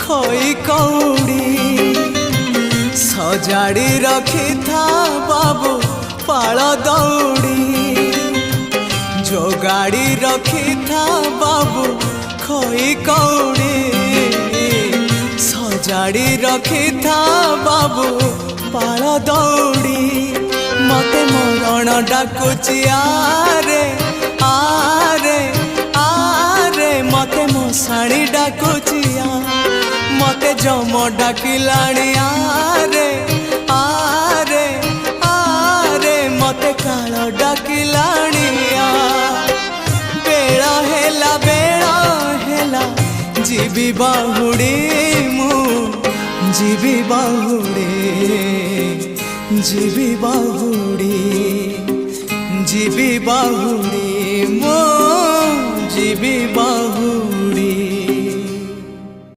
खई कौड़ी सजाड़ी रखी था बाबू पाल दौड़ी जोगाड़ी रखी था बाबू खई कौड़ी सजाड़ी रखी था बाबू पाल दौड़ी मते मरण डाकुची आरे आरे आरे मते मशाणी डाकुची मते जम डाकिलाणी आरे आरे आरे मते काल डाकिलाणी बेला हेला जीवी बाहुड़ी मु जीवी बाहुड़ी जीवी बाहुड़ी जीवी बाहुड़ी मो जीवी बाहुड़ी।